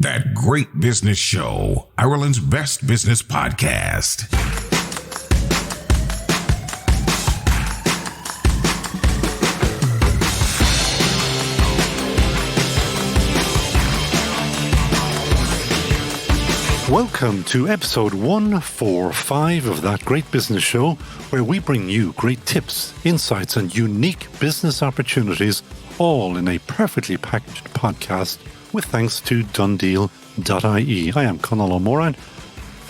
That Great Business Show, Ireland's best business podcast. Welcome to episode 145 of That Great Business Show, where we bring you great tips, insights, and unique business opportunities, all in a perfectly packaged podcast, with thanks to Dundeal.ie. I am Conall Morain.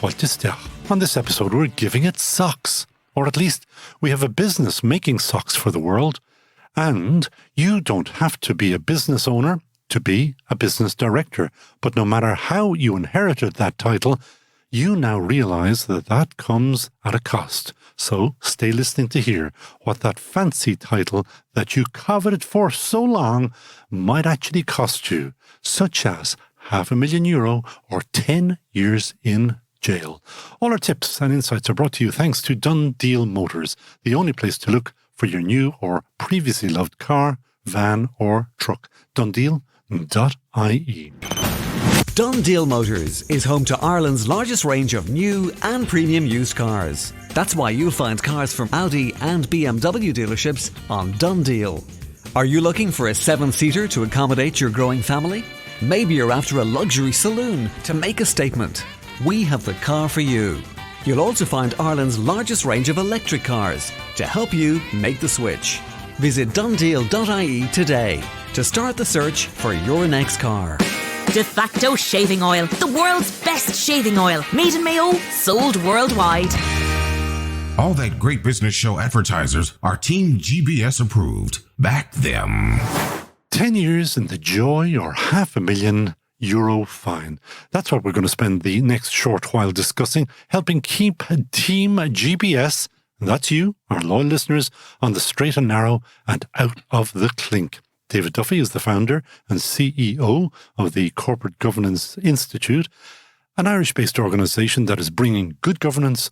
On this episode, we're giving it socks. Or at least, we have a business making socks for the world. And you don't have to be a business owner to be a business director. But no matter how you inherited that title, you now realize that that comes at a cost. So stay listening to hear what that fancy title that you coveted for so long might actually cost you, such as €500,000 or 10 years in jail. All our tips and insights are brought to you thanks to Dundeal Motors, the only place to look for your new or previously loved car, van or truck. Dundeal.ie. Dundeal Motors is home to Ireland's largest range of new and premium used cars. That's why you'll find cars from Audi and BMW dealerships on Dundeal. Are you looking for a 7-seater to accommodate your growing family? Maybe you're after a luxury saloon to make a statement. We have the car for you. You'll also find Ireland's largest range of electric cars to help you make the switch. Visit Dundeal.ie today to start the search for your next car. De facto shaving oil, the world's best shaving oil. Made in Mayo, sold worldwide. All That Great Business Show advertisers are Team GBS approved. Back them. 10 years in the joy or €500,000 fine. That's what we're going to spend the next short while discussing, helping keep Team GBS, and that's you, our loyal listeners, on the straight and narrow and out of the clink. David Duffy is the founder and CEO of the Corporate Governance Institute, an Irish-based organisation that is bringing good governance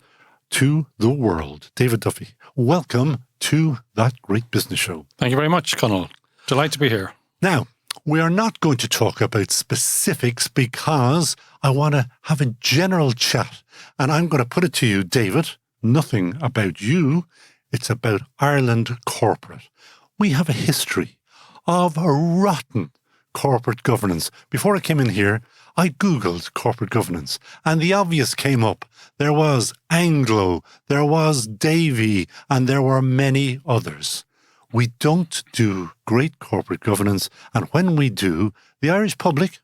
to the world. David Duffy, welcome to That Great Business Show. Thank you very much, Conall. Delighted to be here. Now, we are not going to talk about specifics because I want to have a general chat. And I'm going to put it to you, David, nothing about you. It's about Ireland corporate. We have a history of rotten corporate governance. Before I came in here, I Googled corporate governance and the obvious came up. There was Anglo, there was Davy, and there were many others. We don't do great corporate governance, and when we do, the Irish public,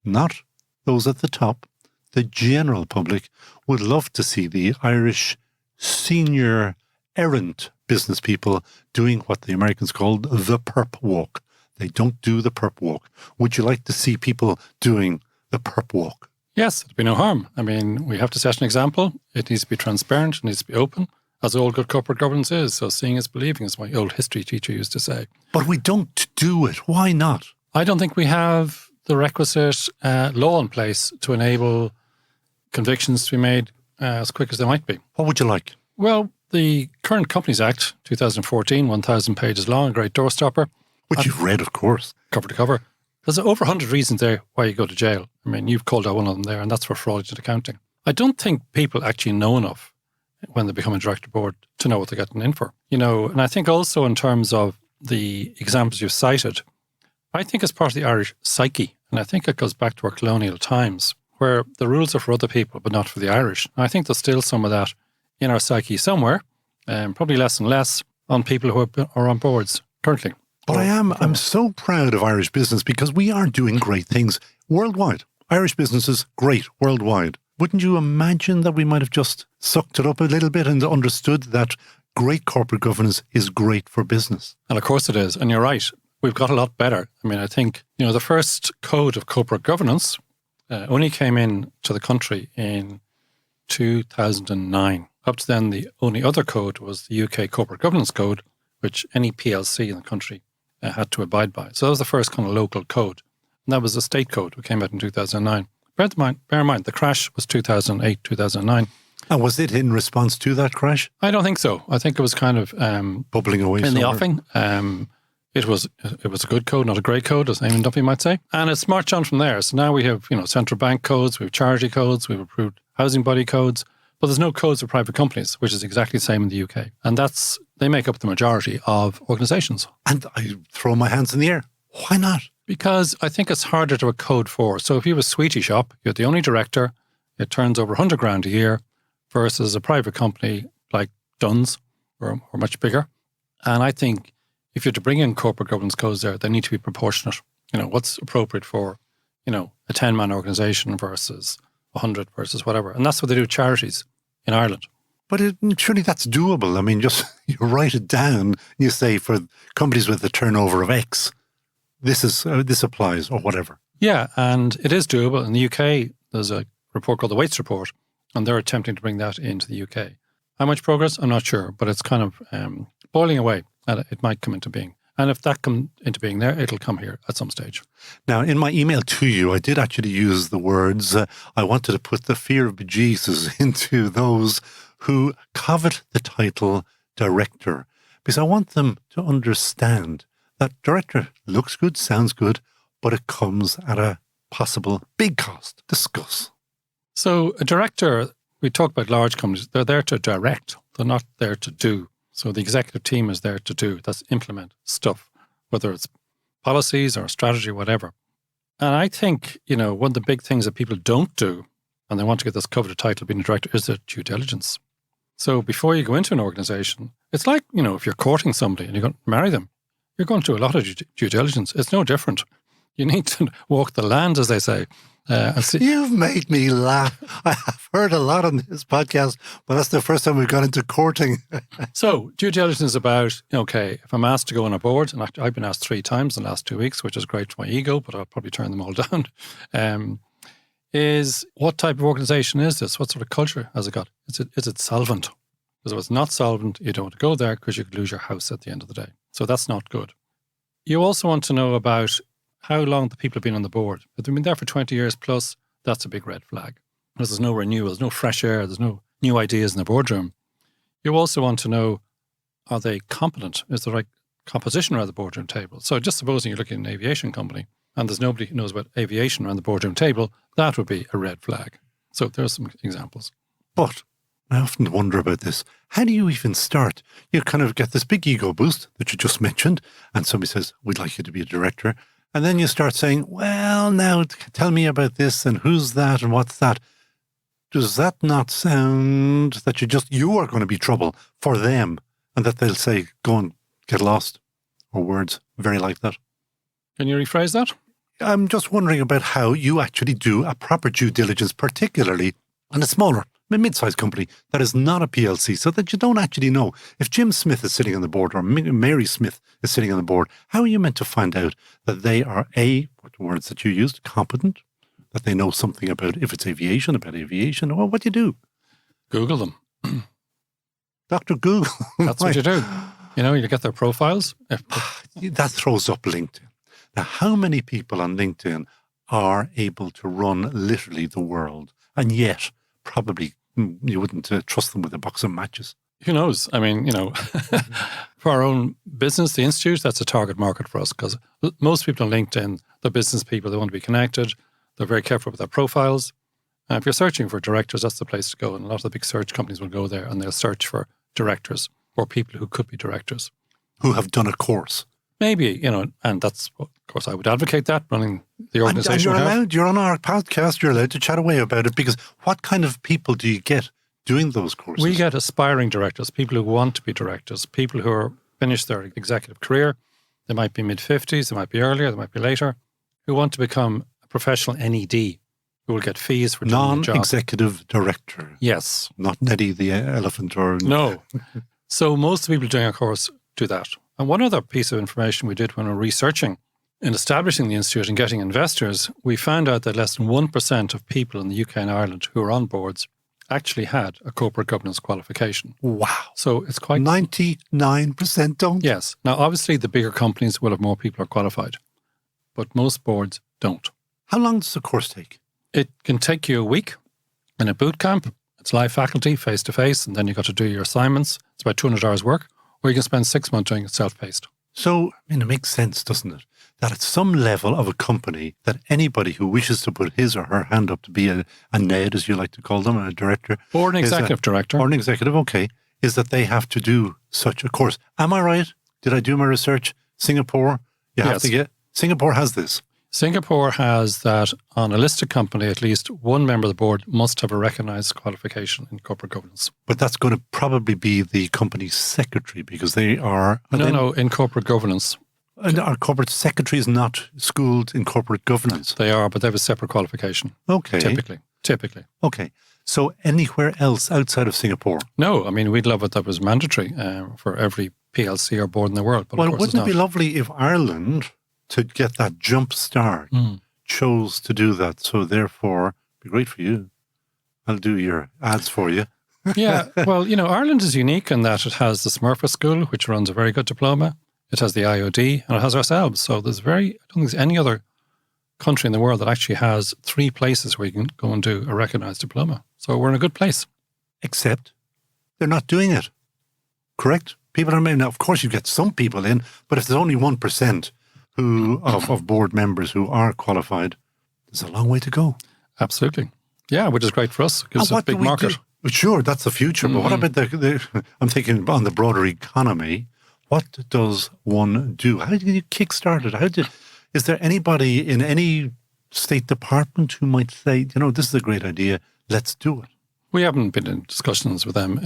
not those at the top, the general public, would love to see the Irish senior errant business people doing what the Americans called the perp walk. They don't do the perp walk. Would you like to see people doing the perp walk? Yes, it'd be no harm. I mean, we have to set an example. It needs to be transparent, it needs to be open, as all good corporate governance is. So seeing is believing, as my old history teacher used to say. But we don't do it. Why not? I don't think we have the requisite law in place to enable convictions to be made as quick as they might be. What would you like? Well, the current Companies Act, 2014, 1,000 pages long, a great doorstopper. Which you've read, of course. Cover to cover. There's over 100 reasons there why you go to jail. I mean, you've called out one of them there, and that's for fraudulent accounting. I don't think people actually know enough when they become a director board to know what they're getting in for. You know, and I think also in terms of the examples you've cited, I think it's part of the Irish psyche. And I think it goes back to our colonial times, where the rules are for other people, but not for the Irish. And I think there's still some of that in our psyche somewhere, probably less and less on people who are on boards currently. But I'm so proud of Irish business because we are doing great things worldwide. Irish business is great worldwide. Wouldn't you imagine that we might have just sucked it up a little bit and understood that great corporate governance is great for business? And of course it is. And you're right. We've got a lot better. I mean, I think, you know, the first code of corporate governance only came in to the country in 2009. Up to then, the only other code was the UK Corporate Governance Code, which any PLC in the country had to abide by. So that was the first kind of local code. And that was a state code, which came out in 2009. Bear in mind, the crash was 2008, 2009. And was it in response to that crash? I don't think so. I think it was kind of bubbling away in somewhere. the offing. It was a good code, not a great code, as Eamon Duffy might say. And it's marched on from there. So now we have, central bank codes, we have charity codes, we've approved housing body codes, but there's no codes for private companies, which is exactly the same in the UK. And they make up the majority of organisations. And I throw my hands in the air. Why not? Because I think it's harder to have a code for. So if you have a sweetie shop, you're the only director, it turns over 100 grand a year versus a private company like Dunn's or much bigger. And I think if you're to bring in corporate governance codes there, they need to be proportionate. What's appropriate for, a 10-man organisation versus 100 versus whatever. And that's what they do with charities in Ireland. But surely that's doable. I mean, just you write it down, you say for companies with a turnover of X, this applies or whatever. Yeah, and it is doable. In the UK, there's a report called the Waits Report, and they're attempting to bring that into the UK. How much progress? I'm not sure, but it's kind of boiling away, and it might come into being. And if that comes into being there, it'll come here at some stage. Now, in my email to you, I did actually use the words, I wanted to put the fear of bejesus into those who covet the title director, because I want them to understand that director looks good, sounds good, but it comes at a possible big cost. Discuss. So a director, we talk about large companies, they're there to direct. They're not there to do. So the executive team is there to do. That's implement stuff, whether it's policies or strategy, whatever. And I think, one of the big things that people don't do, and they want to get this coveted title of being a director, is the due diligence. So before you go into an organization, it's like, if you're courting somebody and you're going to marry them, you're going to do a lot of due diligence. It's no different. You need to walk the land, as they say. You've made me laugh. I have heard a lot on this podcast, but that's the first time we've got into courting. So due diligence is about, if I'm asked to go on a board, and I've been asked 3 times in the last 2 weeks, which is great for my ego, but I'll probably turn them all down, is what type of organisation is this? What sort of culture has it got? Is it solvent? Because if it's not solvent, you don't want to go there because you could lose your house at the end of the day. So that's not good. You also want to know about how long the people have been on the board. If they've been there for 20 years plus, that's a big red flag. Because there's no renewal, there's no fresh air, there's no new ideas in the boardroom. You also want to know, are they competent? Is the right composition around the boardroom table? So just supposing you're looking at an aviation company and there's nobody who knows about aviation around the boardroom table, that would be a red flag. So there are some examples. But I often wonder about this. How do you even start? You kind of get this big ego boost that you just mentioned, and somebody says, we'd like you to be a director. And then you start saying, well, now tell me about this and who's that and what's that. Does that not sound that you are going to be trouble for them and that they'll say, go and get lost, or words very like that? Can you rephrase that? I'm just wondering about how you actually do a proper due diligence, particularly on a smaller, mid-sized company that is not a PLC, so that you don't actually know. If Jim Smith is sitting on the board or Mary Smith is sitting on the board, how are you meant to find out that they are, what words that you used, competent, that they know something about, if it's aviation, or what do you do? Google them. Dr. Google. That's what you do. You get their profiles. That throws up LinkedIn. Now, how many people on LinkedIn are able to run literally the world, and yet probably you wouldn't trust them with a box of matches? Who knows? I mean, for our own business, the Institute, that's a target market for us, because most people on LinkedIn, they're business people, they want to be connected, they're very careful with their profiles. If you're searching for directors, that's the place to go. And a lot of the big search companies will go there and they'll search for directors or people who could be directors. Who have done a course. Maybe, and that's, of course, I would advocate that, running the organisation. And you're on our podcast, you're allowed to chat away about it, because what kind of people do you get doing those courses? We get aspiring directors, people who want to be directors, people who are finished their executive career. They might be mid-50s, they might be earlier, they might be later, who want to become a professional NED, who will get fees for doing the job. Non-executive director. Yes. Not Neddy the elephant or... No. So most people doing our course do that. And one other piece of information we did when we were researching in establishing the Institute and getting investors, we found out that less than 1% of people in the UK and Ireland who are on boards actually had a corporate governance qualification. Wow. So it's quite... 99% don't? Yes. Now, obviously, the bigger companies will have more people who are qualified, but most boards don't. How long does the course take? It can take you a week in a boot camp. It's live faculty, face-to-face, and then you've got to do your assignments. It's about 200 hours work. Or you can spend 6 months doing it self-paced. So, it makes sense, doesn't it? That at some level of a company, that anybody who wishes to put his or her hand up to be a NED, as you like to call them, a director. Or an executive director. Or an executive, okay. Is that they have to do such a course. Am I right? Did I do my research? Singapore, Singapore has this. Singapore has that on a listed company, at least one member of the board must have a recognised qualification in corporate governance. But that's going to probably be the company's secretary because they are... No, in corporate governance. And our corporate secretary is not schooled in corporate governance. They are, but they have a separate qualification. Okay. Typically. Okay. So anywhere else outside of Singapore? No, we'd love it that was mandatory for every PLC or board in the world. But well, of course wouldn't it be lovely if Ireland, to get that jump start, chose to do that? So therefore, it'd be great for you. I'll do your ads for you. Yeah, well, Ireland is unique in that it has the Smurfit School, which runs a very good diploma. It has the IOD, and it has ourselves. So I don't think there's any other country in the world that actually has 3 places where you can go and do a recognised diploma. So we're in a good place. Except they're not doing it. Correct? People are, now, of course, you get some people in, but if there's only 1% of board members who are qualified, there's a long way to go. Absolutely. Yeah, which is great for us. Gives us a big market. Sure, that's the future. But what about I'm thinking on the broader economy, what does one do? How do you kickstart it? Is there anybody in any state department who might say, this is a great idea, let's do it? We haven't been in discussions with them,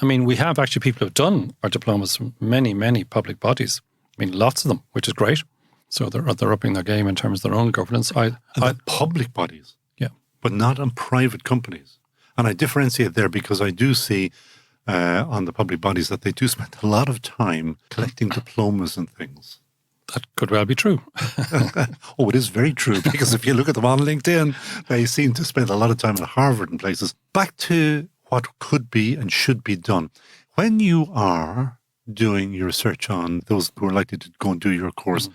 we have actually people who have done our diplomas from many, many public bodies. Lots of them, which is great. So they're upping their game in terms of their own governance. Public bodies? Yeah. But not on private companies. And I differentiate there because I do see on the public bodies that they do spend a lot of time collecting diplomas and things. That could well be true. Oh, it is very true, because if you look at them on LinkedIn, they seem to spend a lot of time at Harvard and places. Back to what could be and should be done. When you are doing your research on those who are likely to go and do your course,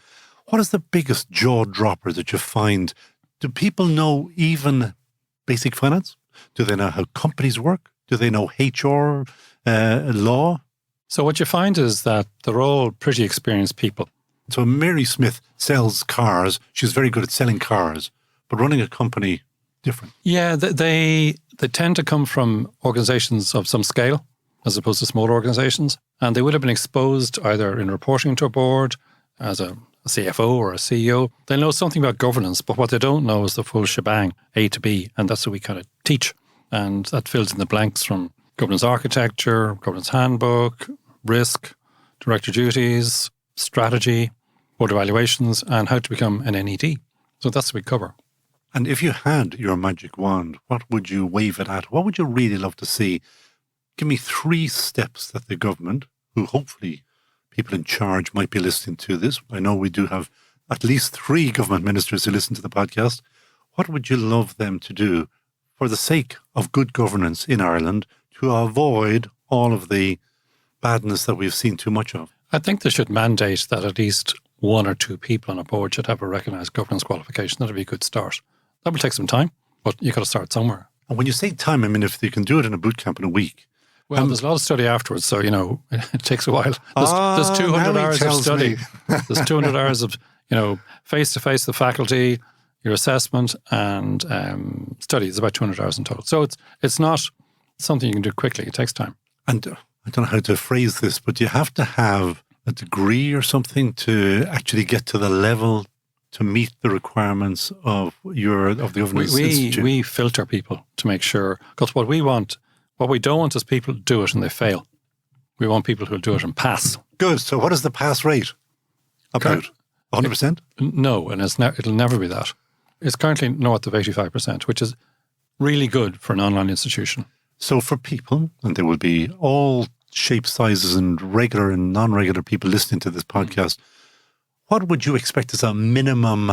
what is the biggest jaw dropper that you find? Do people know even basic finance? Do they know how companies work? Do they know HR, law? So what you find is that they're all pretty experienced people. So Mary Smith sells cars. She's very good at selling cars, but running a company, different. Yeah, they tend to come from organizations of some scale as opposed to smaller organizations. And they would have been exposed either in reporting to a board as a CFO or a CEO. They know something about governance, but what they don't know is the full shebang, A to B. And that's what we kind of teach. And that fills in the blanks from governance architecture, governance handbook, risk, director duties, strategy, board evaluations, and how to become an NED. So that's what we cover. And if you had your magic wand, what would you wave it at? What would you really love to see? Give me 3 steps that the government, who hopefully people in charge might be listening to this. I know we do have at least 3 government ministers who listen to the podcast. What would you love them to do for the sake of good governance in Ireland to avoid all of the badness that we've seen too much of? I think they should mandate that at least 1 or 2 people on a board should have a recognised governance qualification. That would be a good start. That will take some time, but you've got to start somewhere. And when you say time, if they can do it in a boot camp in a week. Well, there's a lot of study afterwards, so, it takes a while. There's 200 hours of study. There's 200 hours of, face-to-face with the faculty, your assessment and study. It's about 200 hours in total. So it's not something you can do quickly. It takes time. And I don't know how to phrase this, but you have to have a degree or something to actually get to the level to meet the requirements of the governance institute. We filter people to make sure, because what we don't want is people to do it and they fail. We want people who do it and pass. Good. So what is the pass rate? About 100%? No, and it'll never be that. It's currently north of 85%, which is really good for an online institution. So for people, and there will be all shapes, sizes, and regular and non-regular people listening to this podcast, what would you expect as a minimum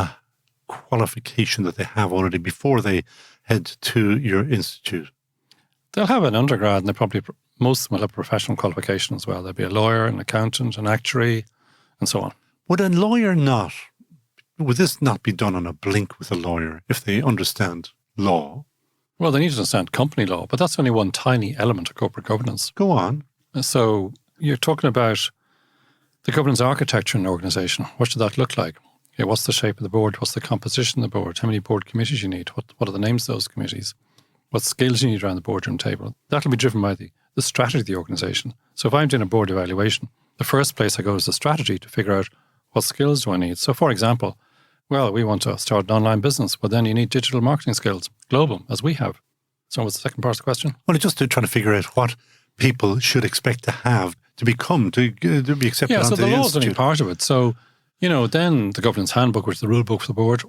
qualification that they have already before they head to your institute? They'll have an undergrad, and most of them will have professional qualification as well. There'll be a lawyer, an accountant, an actuary, and so on. Would this not be done on a blink with a lawyer if they understand law? Well, they need to understand company law, but that's only one tiny element of corporate governance. Go on. So you're talking about The governance architecture in an organisation, what should that look like? Okay, what's the shape of the board? What's the composition of the board? How many board committees you need? What are the names of those committees? What skills you need around the boardroom table? That'll be driven by the strategy of the organisation. So if I'm doing a board evaluation, the first place I go is the strategy to figure out what skills do I need. So for example, well, we want to start an online business. Well, then you need digital marketing skills, global, as we have. So what's the second part of the question? Well, just to try to figure out what people should expect to have to be accepted so onto the the law is only institute. part of it. So, then the governance handbook, which is the rule book for the board,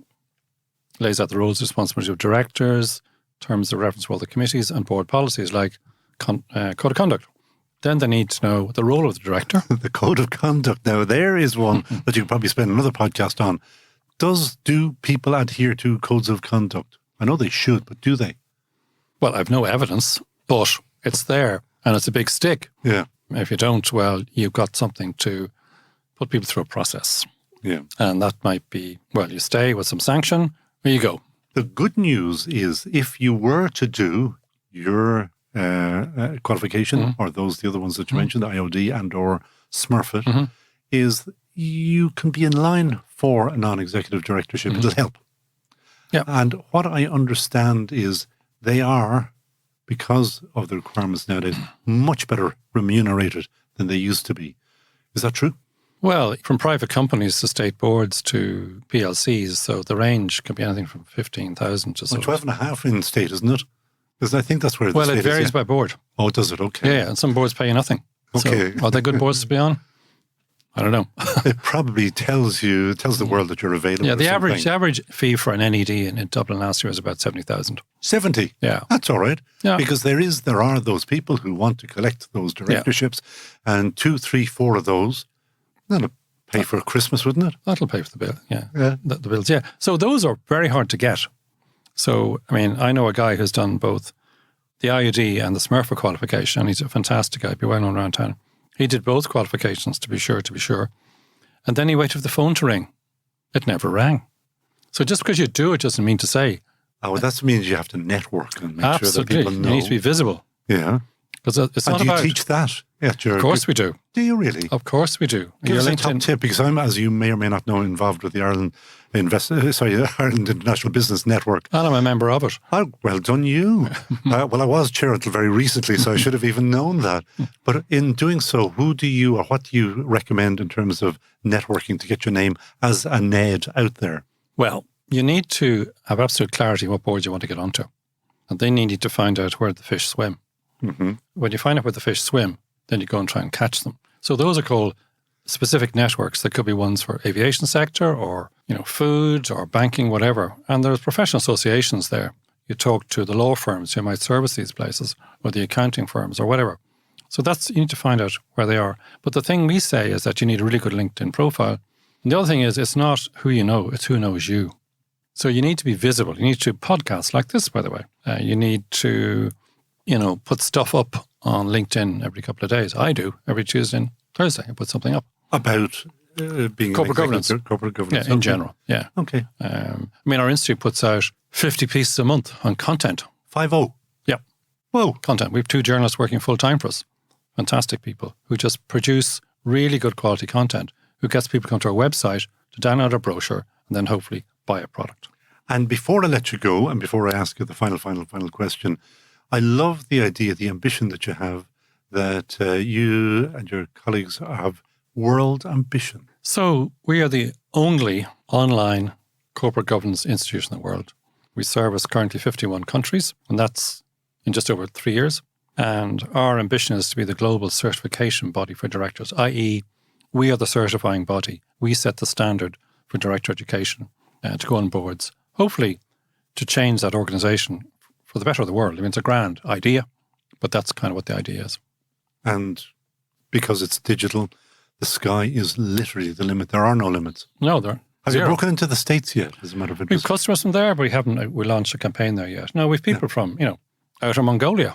lays out the roles and responsibilities of directors, terms of reference for all the committees, and board policies like code of conduct. Then they need to know the role of the director. The code of conduct. Now, there is one that you could probably spend another podcast on. Do people adhere to codes of conduct? I know they should, but do they? Well, I've no evidence, but it's there, and it's a big stick. Yeah. If you don't, well, you've got something to put people through a process. Yeah. And that might be, well, you stay with some sanction, or you go. The good news is if you were to do your qualification, or the other ones that you mentioned, the IOD and or SMRFIT, is you can be in line for a non-executive directorship. It'll help. Yeah. And what I understand is they are, because of the requirements nowadays, much better remunerated than they used to be. Is that true? Well, from private companies to state boards to PLCs, so the range can be anything from 15,000 to Well, 12.5 in state, isn't it? Because I think that's where the Well, state it varies is. by board. Oh, does it? Okay. Yeah, and some boards pay you nothing. Okay. So, are they good boards to be on? I don't know. It probably tells the world that you're available. Yeah, or the something. average fee for an NED in Dublin last year was about 70,000. 70. Yeah. That's all right. Yeah. Because there are those people who want to collect those directorships, and 2, 3, 4 of those, that'll pay for Christmas, wouldn't it? That'll pay for the bill, yeah. Yeah. The bills, yeah. So those are very hard to get. So, I mean, I know a guy who's done both the IUD and the SMRFIT qualification, and he's a fantastic guy, be well known around town. He did both qualifications, to be sure. And then he waited for the phone to ring. It never rang. So just because you do it doesn't mean to say. Oh, well, that means you have to network and make sure that Absolutely. people know. You need to be visible. Yeah. Because it's And not do you about... teach that at your... Of course we do. Do you really? Of course we do. Give Your us a LinkedIn- top tip, because I'm, as you may or may not know, involved with the Ireland International Business Network. And I'm a member of it. Oh, well done you. Well, I was chair until very recently, so I should have even known that. But in doing so, what do you recommend in terms of networking to get your name as a NED out there? Well, you need to have absolute clarity what boards you want to get onto. And then you need to find out where the fish swim. Mm-hmm. When you find out where the fish swim, then you go and try and catch them. So those are called specific networks. That could be ones for aviation sector or, food or banking, whatever. And there's professional associations there. You talk to the law firms who might service these places or the accounting firms or whatever. So you need to find out where they are. But the thing we say is that you need a really good LinkedIn profile. And the other thing is it's not who you know, it's who knows you. So you need to be visible. You need to do podcasts like this, by the way. You need to, put stuff up on LinkedIn every couple of days. I do. Every Tuesday and Thursday, I put something up. About being Corporate governance. Corporate governance. Yeah, in general. Yeah. Okay. Our institute puts out 50 pieces a month on content. 50. Yeah. Whoa. Content. We have 2 journalists working full time for us. Fantastic people who just produce really good quality content, who gets people to come to our website to download our brochure and then hopefully buy a product. And before I let you go, and before I ask you the final question, I love the idea, the ambition that you have, that you and your colleagues have world ambition. So we are the only online corporate governance institution in the world. We service currently 51 countries, and that's in just over 3 years. And our ambition is to be the global certification body for directors, i.e. we are the certifying body. We set the standard for director education to go on boards, hopefully to change that organisation for the better of the world. I mean, it's a grand idea, but that's kind of what the idea is. And because it's digital, the sky is literally the limit. There are no limits. No, there Have zero. you broken into the States yet, as a matter of We have interest? customers from there, but we launched a campaign there yet. No, we have people from, out of Mongolia,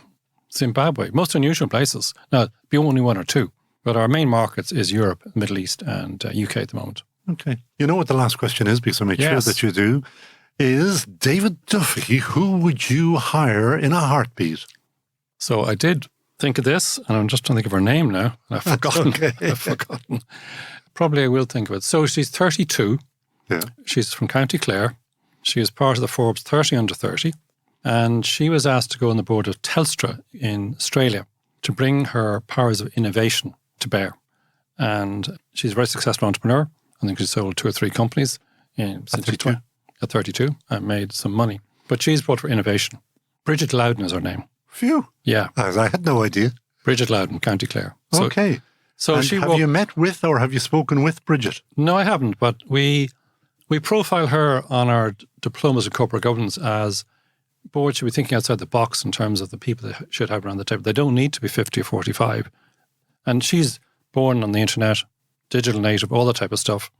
Zimbabwe, most unusual places. Now, be only 1 or 2, but our main markets is Europe, Middle East and UK at the moment. Okay. You know what the last question is, because I made Yes. sure that you do, is David Duffy, who would you hire in a heartbeat? So I did think of this, and I'm just trying to think of her name now. And I've forgotten. Okay. I've forgotten. Probably I will think of it. So she's 32. Yeah. She's from County Clare. She is part of the Forbes 30 under 30. And she was asked to go on the board of Telstra in Australia to bring her powers of innovation to bear. And she's a very successful entrepreneur. I think she's sold 2 or 3 companies since she's 32 and made some money. But she's brought for innovation. Bridget Loudon is her name. Phew. Yeah. I had no idea. Bridget Loudon, County Clare. So, Okay. So and she have you met with or have you spoken with Bridget? No, I haven't. But we profile her on our diplomas of corporate governance as board should be thinking outside the box in terms of the people they should have around the table. They don't need to be 50 or 45. And she's born on the internet, digital native, all that type of stuff.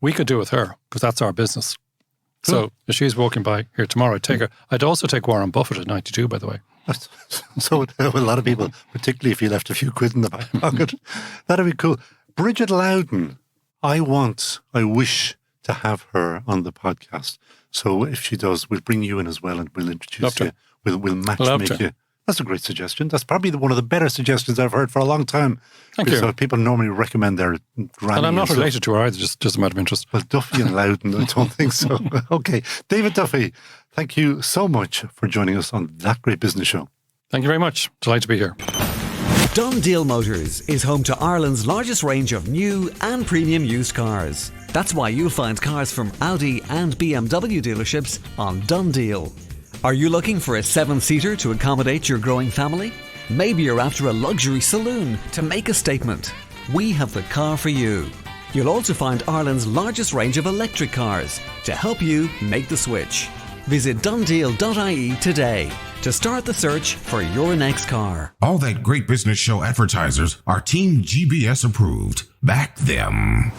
We could do with her because that's our business. So if she's walking by here tomorrow, I'd take her. I'd also take Warren Buffett at 92, by the way. So a lot of people, particularly if you left a few quid in the back pocket, that'd be cool. Bridget Loudon, I wish to have her on the podcast. So if she does, we'll bring you in as well and we'll introduce you. We'll matchmake you. That's a great suggestion. That's probably one of the better suggestions I've heard for a long time. Thank you. People normally recommend their granny. And I'm not stuff. related to her either, just a matter of interest. Well, Duffy and Loudon, I don't think so. Okay. David Duffy, thank you so much for joining us on That Great Business Show. Thank you very much. Delighted to be here. Done Deal Motors is home to Ireland's largest range of new and premium used cars. That's why you'll find cars from Audi and BMW dealerships on Done Deal. Are you looking for a 7-seater to accommodate your growing family? Maybe you're after a luxury saloon to make a statement. We have the car for you. You'll also find Ireland's largest range of electric cars to help you make the switch. Visit donedeal.ie today to start the search for your next car. All That Great Business Show advertisers are Team GBS approved. Back them.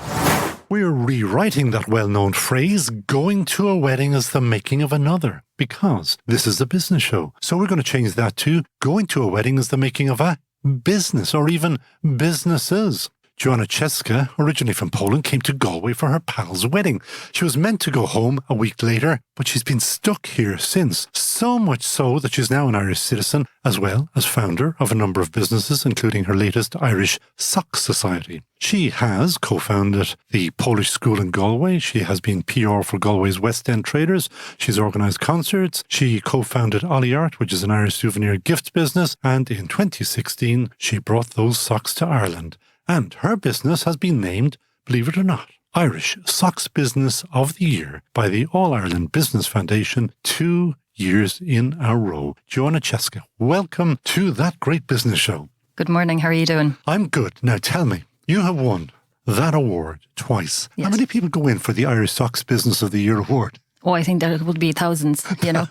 We're rewriting that well-known phrase, going to a wedding is the making of another, because this is a business show. So we're going to change that to going to a wedding is the making of a business or even businesses. Joanna Ciezka, originally from Poland, came to Galway for her pal's wedding. She was meant to go home a week later, but she's been stuck here since. So much so that she's now an Irish citizen, as well as founder of a number of businesses, including her latest Irish Sock Society. She has co-founded the Polish School in Galway. She has been PR for Galway's West End traders. She's organised concerts. She co-founded Ollie Art, which is an Irish souvenir gift business. And in 2016, she brought those socks to Ireland. And her business has been named, believe it or not, Irish Socks Business of the Year by the All-Ireland Business Foundation 2 years in a row. Joanna Ciezka, welcome to That Great Business Show. Good morning. How are you doing? I'm good. Now tell me, you have won that award twice. Yes. How many people go in for the Irish Socks Business of the Year award? Oh, I think that it would be thousands, you know.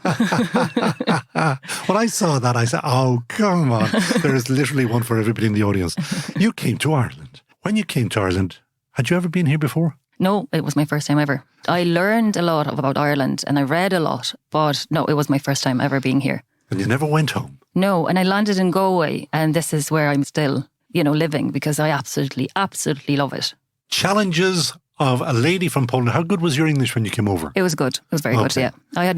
When I saw that, I said, oh, come on. There is literally one for everybody in the audience. You came to Ireland. When you came to Ireland, had you ever been here before? No, it was my first time ever. I learned a lot about Ireland and I read a lot, but no, it was my first time ever being here. And you never went home? No, and I landed in Galway and this is where I'm still, living because I absolutely love it. Challenges of a lady from Poland. How good was your English when you came over? It was good. It was very good, yeah. I had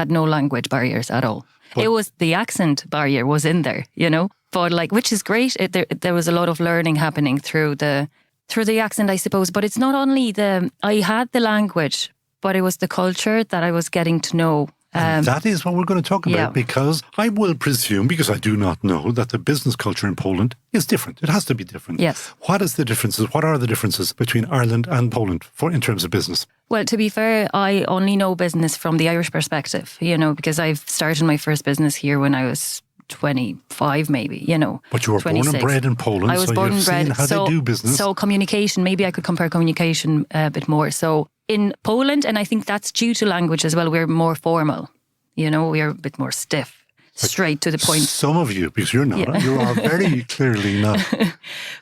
no language barriers at all. But it was the accent barrier was in there, but which is great. There was a lot of learning happening through the accent, I suppose. But it's not only I had the language, but it was the culture that I was getting to know. And that is what we're going to talk about, yeah. Because I will presume, because I do not know, that the business culture in Poland is different. It has to be different. Yes. What are the differences between Ireland and Poland in terms of business? Well, to be fair, I only know business from the Irish perspective, because I've started my first business here when I was 25 maybe, But you were 26. born and bred in Poland, I was so born you've and bred. seen how they do business. So communication, maybe I could compare communication a bit more. So in Poland, and I think that's due to language as well, we're more formal. We're a bit more stiff, straight to the point. Some of you, because you're not. Yeah. You are very clearly not.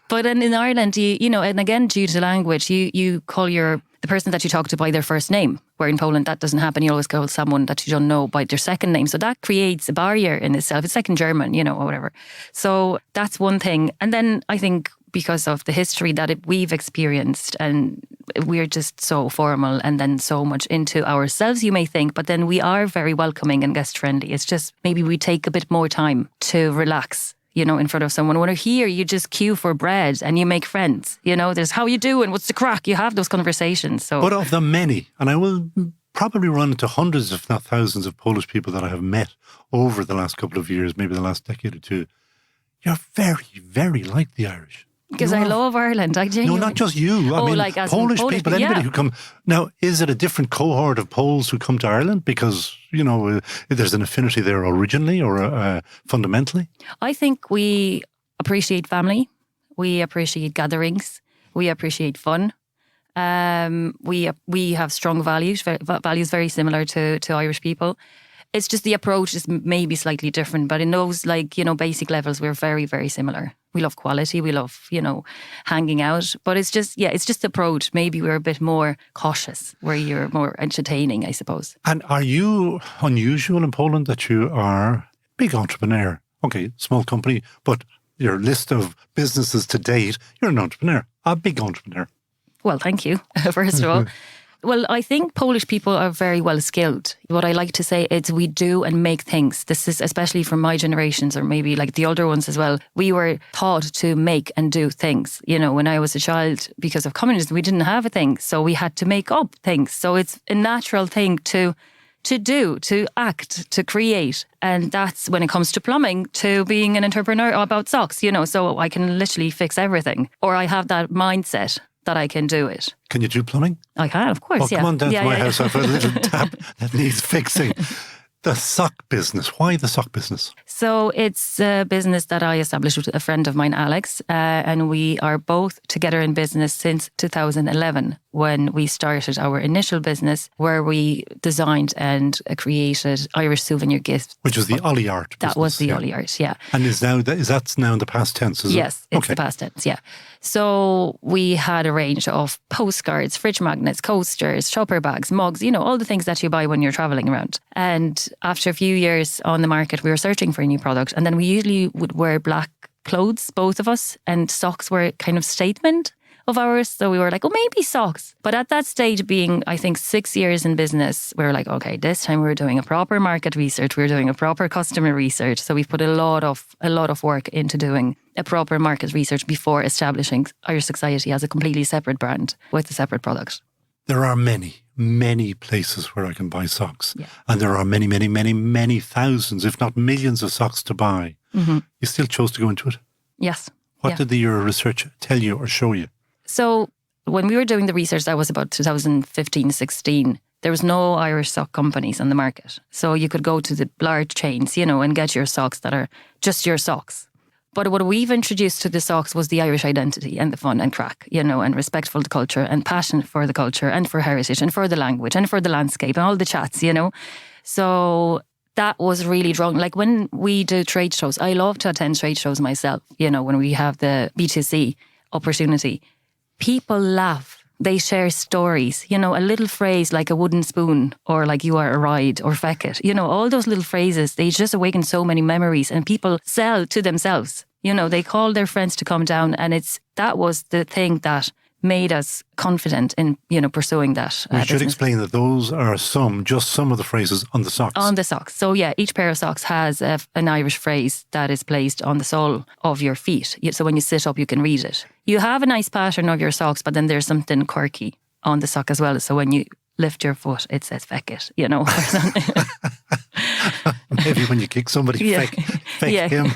But in Ireland, and again, due to language, you call the person that you talk to by their first name, where in Poland that doesn't happen. You always call someone that you don't know by their second name. So that creates a barrier in itself. It's like in German, or whatever. So that's one thing. And then I think because of the history that we've experienced and we're just so formal and then so much into ourselves, you may think, but then we are very welcoming and guest friendly. It's just maybe we take a bit more time to relax, in front of someone. When you're here, you just queue for bread and you make friends. There's how you doing, what's the crack? You have those conversations. So, but of the many, and I will probably run into hundreds, if not thousands, of Polish people that I have met over the last couple of years, maybe the last decade or two. You're very, very like the Irish. Because I love Ireland. I genuinely... No, not just you. I mean, like as Polish people, anybody yeah. who come... Now, is it a different cohort of Poles who come to Ireland? Because, there's an affinity there originally or fundamentally? I think we appreciate family. We appreciate gatherings. We appreciate fun. We have strong values very similar to Irish people. It's just the approach is maybe slightly different, but in those basic levels, we're very, very similar. We love quality. We love, hanging out. But it's just the approach. Maybe we're a bit more cautious, where you're more entertaining, I suppose. And are you unusual in Poland that you are a big entrepreneur? Okay, small company, but your list of businesses to date, you're an entrepreneur, a big entrepreneur. Well, thank you, first of all. Well, I think Polish people are very well skilled. What I like to say is we do and make things. This is especially from my generations or maybe like the older ones as well. We were taught to make and do things. When I was a child, because of communism, we didn't have a thing. So we had to make up things. So it's a natural thing to do, to act, to create. And that's when it comes to plumbing, to being an entrepreneur about socks, so I can literally fix everything. Or I have that mindset that I can do it. Can you do plumbing? I can, of course, Come on down to my house. I have a little tap that needs fixing. The sock business. Why the sock business? So it's a business that I established with a friend of mine, Alex, and we are both together in business since 2011 when we started our initial business where we designed and created Irish souvenir gifts. Which was the Ollie Art business. That was the Ollie Art, yeah. And that's now in the past tense, is it? Yes, it's the past tense, yeah. So we had a range of postcards, fridge magnets, coasters, shopper bags, mugs, all the things that you buy when you're travelling around. And after a few years on the market, we were searching for a new product. And then we usually would wear black clothes, both of us, and socks were kind of statement of ours. So we were like, maybe socks. But at that stage, being, I think, 6 years in business, we were like, okay, this time we're doing a proper market research. We're doing a proper customer research. So we've put a lot of work into doing a proper market research before establishing Irish Society as a completely separate brand with a separate product. There are many, many places where I can buy socks. Yeah. And there are many, many, many, many thousands, if not millions of socks to buy. Mm-hmm. You still chose to go into it? Yes. What did your research tell you or show you? So when we were doing the research, that was about 2015, 16, there was no Irish sock companies on the market. So you could go to the large chains, and get your socks that are just your socks. But what we've introduced to the socks was the Irish identity and the fun and crack, and respect for the culture and passion for the culture and for heritage and for the language and for the landscape and all the chats, So that was really drawn. Like when we do trade shows, I love to attend trade shows myself, when we have the B2C opportunity. People laugh. They share stories. A little phrase like a wooden spoon or like you are a ride or feck it. All those little phrases, they just awaken so many memories and people sell to themselves. They call their friends to come down and that was the thing that made us confident in, pursuing that. We should explain that those are just some of the phrases on the socks. On the socks. So yeah, each pair of socks has an Irish phrase that is placed on the sole of your feet. So when you sit up, you can read it. You have a nice pattern of your socks, but then there's something quirky on the sock as well. So when you lift your foot, it says feck it, Maybe when you kick somebody, feck him.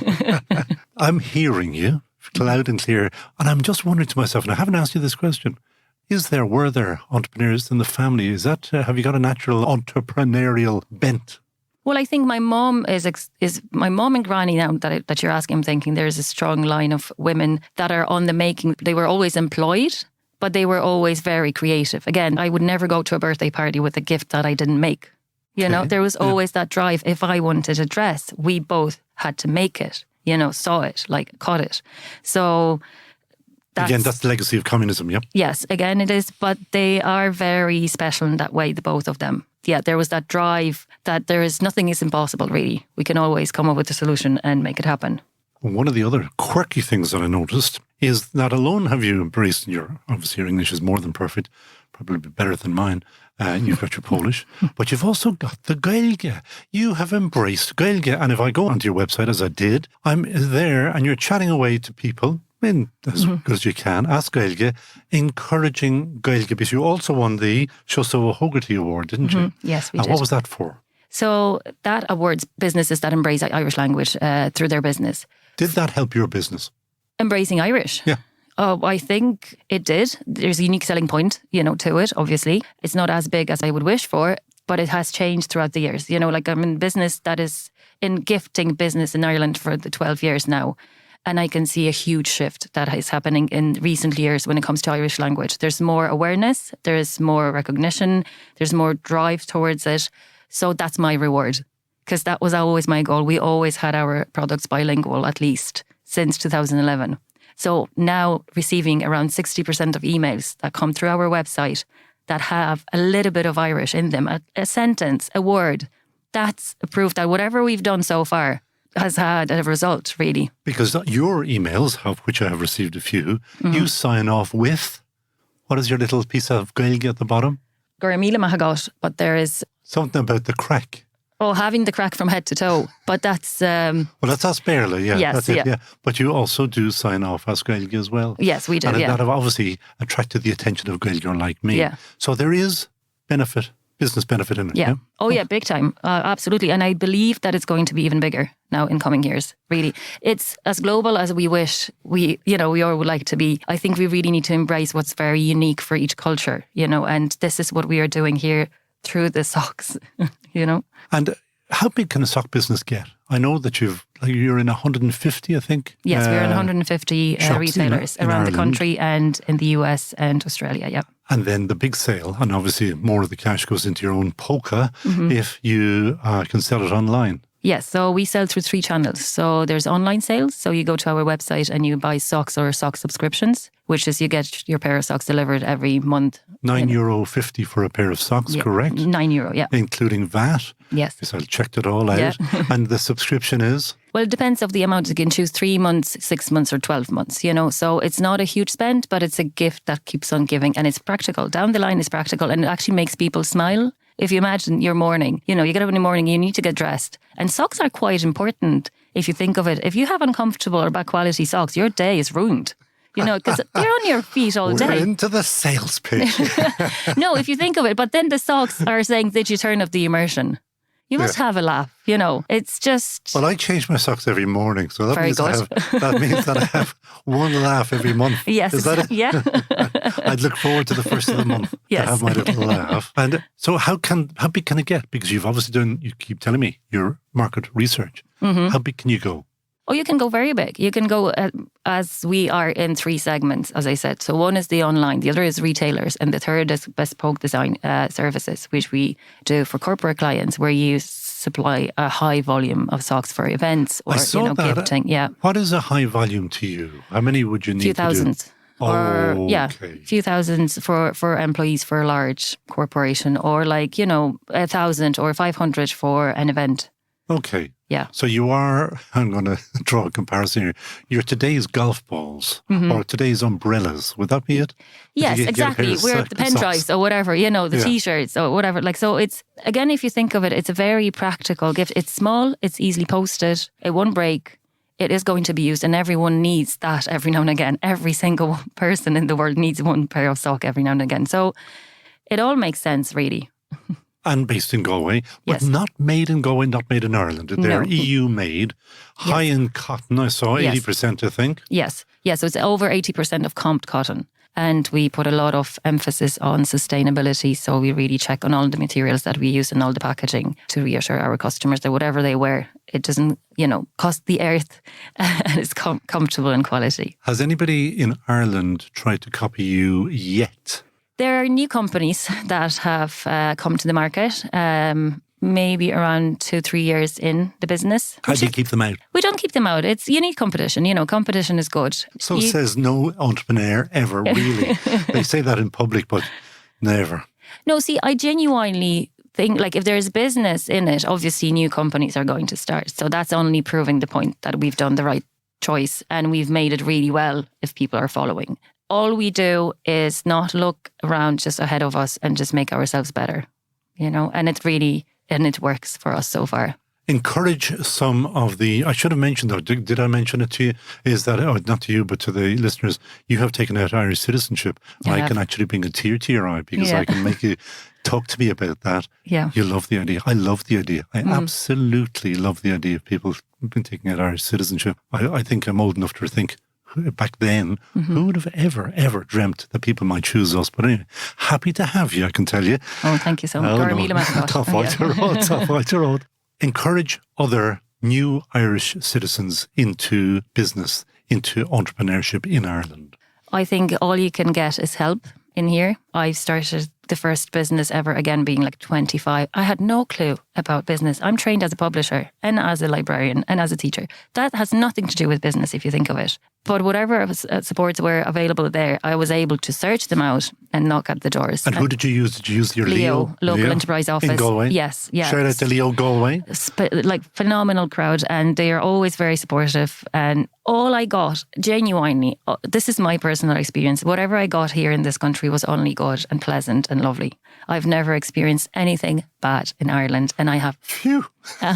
I'm hearing you loud and clear. And I'm just wondering to myself, and I haven't asked you this question, were there entrepreneurs in the family? Have you got a natural entrepreneurial bent? Well, I think my mom is my mom and granny now that you're asking, I'm thinking there's a strong line of women that are on the making. They were always employed, but they were always very creative. Again, I would never go to a birthday party with a gift that I didn't make. There was always that drive. If I wanted a dress, we both had to make it. Saw it, like caught it. So that's the legacy of communism, yep. Yes, again it is, but they are very special in that way, the both of them. Yeah, there was that drive that nothing is impossible really. We can always come up with a solution and make it happen. One of the other quirky things that I noticed is not alone have you embraced obviously your English is more than perfect, probably better than mine, and you've got your Polish, but you've also got the Gaeilge. You have embraced Gaeilge. And if I go onto your website, as I did, I'm there and you're chatting away to people, in as good as you can, Ask Gaeilge, encouraging Gaeilge, because you also won the Shosova Hogarty Award, didn't you? Yes, we and did. what was that for? So that awards businesses that embrace Irish language through their business. Did that help your business? Embracing Irish? Yeah. Oh, I think it did. There's a unique selling point, to it, obviously. It's not as big as I would wish for, but it has changed throughout the years. Like I'm in business that is in gifting business in Ireland for the 12 years now. And I can see a huge shift that is happening in recent years when it comes to Irish language. There's more awareness, there's more recognition, there's more drive towards it. So that's my reward, because that was always my goal. We always had our products bilingual, at least, since 2011. So now receiving around 60% of emails that come through our website that have a little bit of Irish in them, a sentence, a word, that's a proof that whatever we've done so far has had a result, really. Because your emails, of which I have received a few, you sign off with, what is your little piece of Gaeilge at the bottom? Goramila Mahagot, but there is... Something about the crack. Oh, having the crack from head to toe. But that's... well, that's Asperla, yeah. Yes, that's it, yeah. But you also do sign off as Gaeilge as well. Yes, we do, and yeah. that have obviously attracted the attention of Gaeilge like me. Yeah. So there is business benefit in it. Yeah. Oh, yeah, big time. Absolutely. And I believe that it's going to be even bigger now in coming years, really. It's as global as we wish we all would like to be. I think we really need to embrace what's very unique for each culture, and this is what we are doing here through the socks, And how big can a sock business get? I know that you're in 150, I think. Yes, we're in 150 shops retailers in around the Ireland. country and in the US and Australia, yeah. And then the big sale, and obviously more of the cash goes into your own polka if you can sell it online. Yes, so we sell through 3 channels. So there's online sales. So you go to our website and you buy socks or sock subscriptions, which is you get your pair of socks delivered every month. €9.50 for a pair of socks, Yeah, correct? €9, yeah. Including VAT. Yes. Because I checked it all out. Yeah. And the subscription is? Well, it depends of the amount. You can choose 3 months, 6 months or 12 months, So it's not a huge spend, but it's a gift that keeps on giving. And it's practical. Down the line, it's practical. And it actually makes people smile. If you imagine your morning, you get up in the morning, you need to get dressed. And socks are quite important if you think of it. If you have uncomfortable or bad quality socks, your day is ruined. Because they're on your feet all day. We're into the sales pitch. No, if you think of it. But then the socks are saying, did you turn up the immersion? You must have a laugh, It's just... Well, I change my socks every morning, so that Very means good. that means that I have one laugh every month. Yes, Is that it? yeah. I'd look forward to the first of the month Yes. to have my little laugh. And so how big can it get? Because you've obviously you keep telling me, your market research. How big can you go? Oh, you can go very big. You can go as we are in 3 segments, as I said. So one is the online, the other is retailers, and the third is bespoke design services, which we do for corporate clients, where you supply a high volume of socks for events or gifting. Yeah, What is a high volume to you? How many would you need few to do? thousands. Or okay. few thousands for employees for a large corporation, or 1,000 or 500 for an event. Okay. Yeah. So you are, I'm going to draw a comparison here. You're today's golf balls or today's umbrellas. Would that be it? Yes, Get a pair exactly. of We're the pen socks. drives or whatever, the T-shirts or whatever. So it's, again, if you think of it, it's a very practical gift. It's small, it's easily posted, it won't break. It is going to be used, and everyone needs that every now and again. Every single person in the world needs one pair of sock every now and again. So it all makes sense, really. And based in Galway, but Yes. not made in Galway, not made in Ireland. They're No. EU made, high-end cotton. I saw Yes. 80%, I think. Yes. So it's over 80% of comped cotton. And we put a lot of emphasis on sustainability. So we really check on all the materials that we use and all the packaging to reassure our customers that whatever they wear, it doesn't, cost the earth and it's comfortable in quality. Has anybody in Ireland tried to copy you yet? There are new companies that have come to the market, maybe around 2-3 years in the business. How do you keep them out? We don't keep them out. You need competition. Competition is good. So says no entrepreneur ever, really. They say that in public, but never. No, see, I genuinely think, if there's business in it, obviously new companies are going to start. So that's only proving the point that we've done the right choice and we've made it really well if people are following. all we do is not look around just ahead of us and just make ourselves better, and it works for us so far. Encourage some of the, I should have mentioned though, did I mention it to you? Is that, not to you, but to the listeners, you have taken out Irish citizenship. And I can actually bring a tear to your eye because I can make you talk to me about that. Yeah. You love the idea. I love the idea. I absolutely love the idea of people who've been taking out Irish citizenship. I think I'm old enough to think, back then, who would have ever dreamt that people might choose us? But anyway, happy to have you, I can tell you. Oh, thank you so much. Top road. Encourage other new Irish citizens into business, into entrepreneurship in Ireland. I think all you can get is help in here. I started the first business ever, again, being like 25. I had no clue about business. I'm trained as a publisher and as a librarian and as a teacher. That has nothing to do with business if you think of it. But whatever supports were available there, I was able to search them out and knock at the doors. And who did you use? Did you use your Leo local enterprise office in Galway? Yes. Shout out to Leo Galway. Phenomenal crowd, and they are always very supportive. And all I got, genuinely, this is my personal experience, whatever I got here in this country was only good and pleasant and lovely. I've never experienced anything bad in Ireland, and I have. Phew.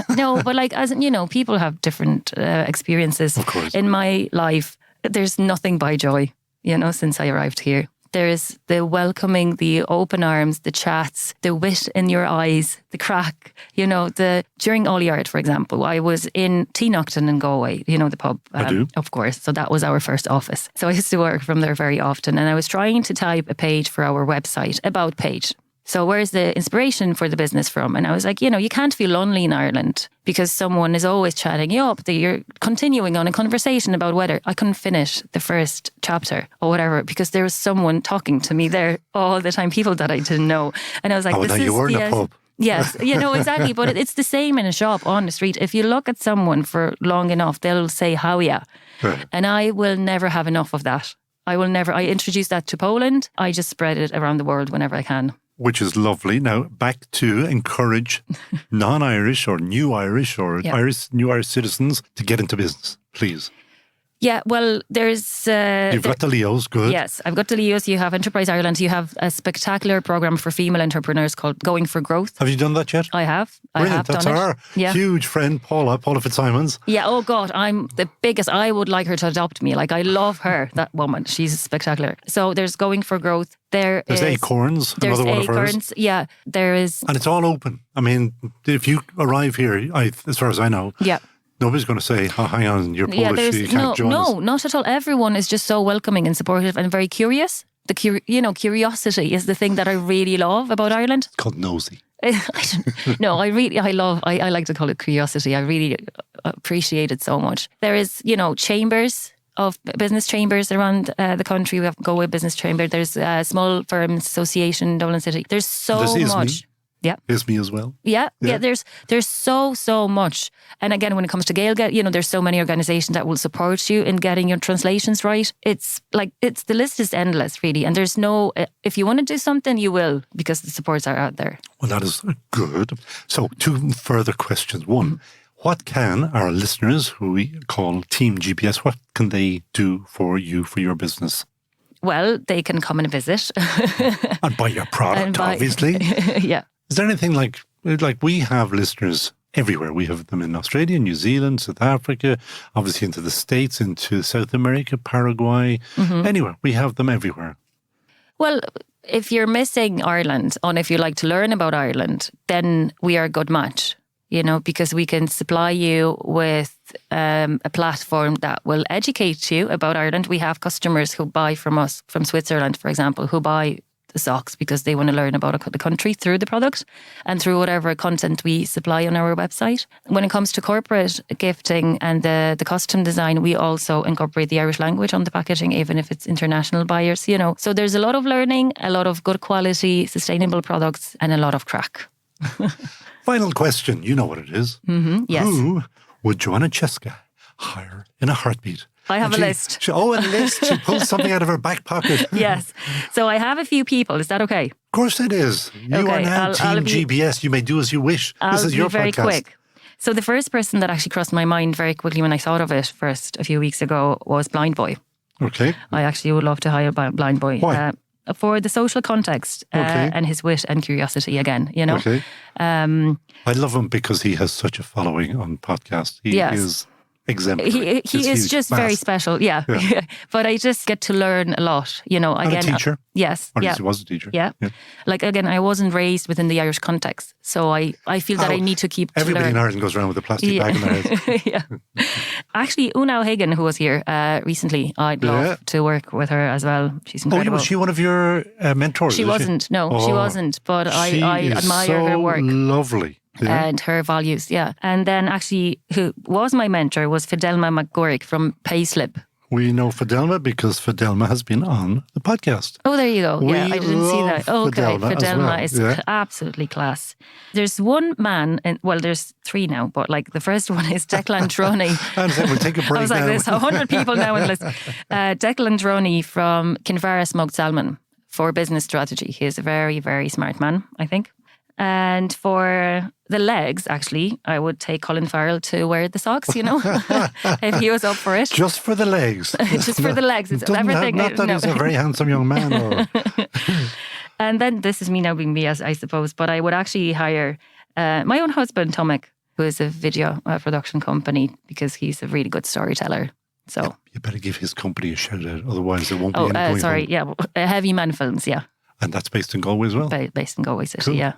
No, but people have different experiences. Of course. In my life, there's nothing but joy, since I arrived here. There is the welcoming, the open arms, the chats, the wit in your eyes, the crack, during All Yard, for example, I was in Teenocton in Galway, the pub. I do. Of course. So that was our first office. So I used to work from there very often, and I was trying to type a page for our website, about page. So where's the inspiration for the business from? And I was like, you can't feel lonely in Ireland because someone is always chatting you up. You're continuing on a conversation about whether I couldn't finish the first chapter or whatever because there was someone talking to me there all the time, people that I didn't know. And I was like, you were in a pub. Yes, exactly. But it's the same in a shop on the street. If you look at someone for long enough, they'll say, how ya? Right. And I will never have enough of that. I introduced that to Poland. I just spread it around the world whenever I can. Which is lovely. Now, back to encourage non-Irish or new Irish or new Irish citizens to get into business, please. Yeah, well, there's... You've got the Leos, good. Yes, I've got the Leos. You have Enterprise Ireland. You have a spectacular programme for female entrepreneurs called Going for Growth. Have you done that yet? I have. Brilliant. That's our huge friend, Paula Fitzsimons. Yeah, oh God, I'm the biggest. I would like her to adopt me. Like, I love her, that woman. She's spectacular. So there's Going for Growth. There's Acorns, another one of hers. Yeah, there is. And it's all open. I mean, if you arrive here, as far as I know, nobody's going to say, oh, hang on, you're Polish, you can't join us. No, not at all. Everyone is just so welcoming and supportive and very curious. Curiosity is the thing that I really love about Ireland. It's called nosy. I like to call it curiosity. I really appreciate it so much. There is, chambers of business chambers around the country. We have Galway Business Chamber. There's a Small Firms Association in Dublin City. There's so much. Yeah. ISME as well. Yeah. There's so much. And again, when it comes to Gaeilge, there's so many organisations that will support you in getting your translations right. The list is endless, really. And there's no, if you want to do something, you will, because the supports are out there. Well, that is good. So 2 further questions. One, what can our listeners, who we call Team GPS, what can they do for you, for your business? Well, they can come and visit. And buy your product, obviously. Yeah. Is there anything like we have listeners everywhere? We have them in Australia, New Zealand, South Africa, obviously into the States, into South America, Paraguay, anywhere. We have them everywhere. Well, if you're missing Ireland, and if you like to learn about Ireland, then we are a good match, because we can supply you with a platform that will educate you about Ireland. We have customers who buy from us, from Switzerland, for example, who buy the socks because they want to learn about the country through the product and through whatever content we supply on our website. When it comes to corporate gifting and the custom design, we also incorporate the Irish language on the packaging, even if it's international buyers, So there's a lot of learning, a lot of good quality, sustainable products, and a lot of crack. Final question. You know what it is. Yes. Who would Joanna Ciezka hire in a heartbeat? I have a list. A list. She pulls something out of her back pocket. Yes. So I have a few people. Is that okay? Of course it is. You are now Team GBS. You may do as you wish. This is your podcast. I'll be very quick. So the first person that actually crossed my mind very quickly when I thought of it first a few weeks ago was Blind Boy. Okay. I actually would love to hire a blind boy. Why? For the social context and his wit and curiosity again, you know. Okay. I love him because he has such a following on podcasts. He is exemplary. He is just very special, yeah. But I just get to learn a lot, you know. And again, a teacher. Yes. Or at least he was a teacher. Yeah. Like, again, I wasn't raised within the Irish context. So I feel that I need to keep everybody in Ireland goes around with a plastic bag in their head. Yeah. Actually, Una O'Hagan, who was here recently, I'd love to work with her as well. She's incredible. Was she one of your mentors? She wasn't. No, she wasn't. But I admire her work. Lovely. Yeah. And her values, yeah. And then actually, who was my mentor was Fidelma McGorrick from Payslip. We know Fidelma because Fidelma has been on the podcast. Oh, there you go. Yeah, I didn't see that. Okay, Fidelma is absolutely class. There's one man, and well, there's three now, but like the first one is Declan Droney. We'll take a break. I was like, now. there's 100 people now in the list. Declan Droney from Kinvara Smoked Salmon for business strategy. He is a very, very smart man, I think. And for the legs, actually, I would take Colin Farrell to wear the socks, you know, if he was up for it. Just for the legs. Just for the legs. It's everything. Not that he's a very handsome young man. Or... And then this is me now being me, I suppose, but I would actually hire my own husband, Tomek, who is a video production company, because he's a really good storyteller. So you better give his company a shout out, otherwise there won't be any going sorry, home. Heavy Man Films, yeah. And that's based in Galway as well? Based in Galway City, yeah.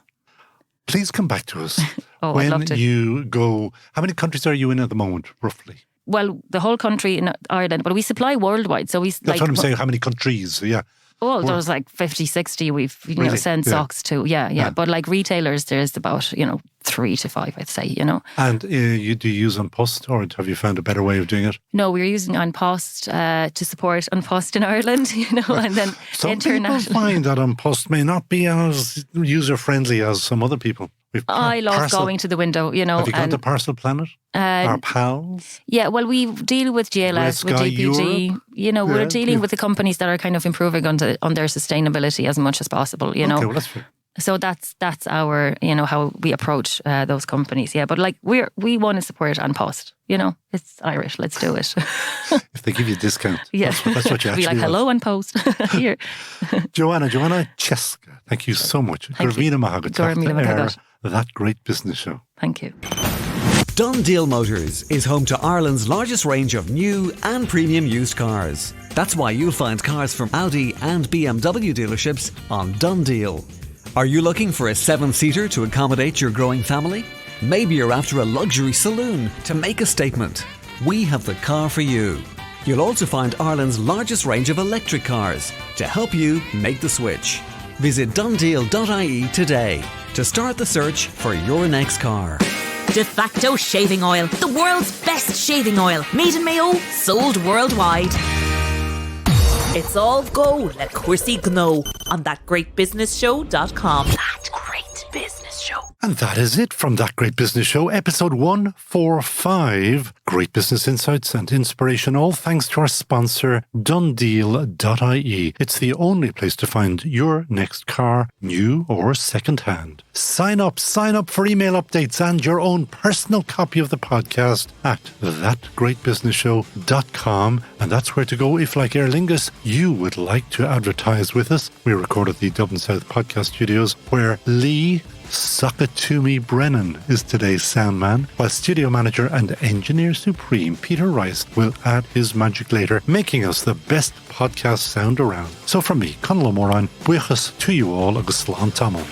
Please come back to us. I'd love to. You go, how many countries are you in at the moment, roughly? Well, the whole country in Ireland, but we supply worldwide. So That's what I'm saying, how many countries, yeah. Well, there's like 50, 60 we've sent socks to. Yeah. But like retailers, there's about, 3 to 5, I'd say, And do you use An Post, or have you found a better way of doing it? No, we're using An Post to support An Post in Ireland, and then some international. People find that An Post may not be as user-friendly as some other people. I love going to the window, Have you gone to Parcel Planet? Our pals? Yeah, well, we deal with GLS, with DPG. Europe? We're dealing with the companies that are kind of improving on their sustainability as much as possible, Okay, well, that's fair. So that's our, how we approach those companies. Yeah, but like we want to support An Post. It's Irish. Let's do it. If they give you a discount, that's what you actually be like, hello, An Post. Here. Joanna Ciezka, thank you so much. That great business show. Thank you. Done Deal Motors is home to Ireland's largest range of new and premium used cars. That's why you'll find cars from Audi and BMW dealerships on Done Deal. Are you looking for a 7-seater to accommodate your growing family? Maybe you're after a luxury saloon to make a statement. We have the car for you. You'll also find Ireland's largest range of electric cars to help you make the switch. Visit donedeal.ie today to start the search for your next car. De facto shaving oil, the world's best shaving oil. Made in Mayo, sold worldwide. It's all go, le cuirsi gno, on thatgreatbusinessshow.com. That Great Business Show. And that is it from That Great Business Show, episode 145. Great business insights and inspiration, all thanks to our sponsor, donedeal.ie. It's the only place to find your next car, new or second-hand. Sign up for email updates and your own personal copy of the podcast at thatgreatbusinessshow.com. And that's where to go if, like Aer Lingus, you would like to advertise with us. We record at the Dublin South Podcast Studios, where Lee Sakatumi Brennan is today's sound man, while studio manager and engineer supreme Peter Rice will add his magic later, making us the best podcast sound around. So from me, Conall Morain, buchas to you all agus slán tamil.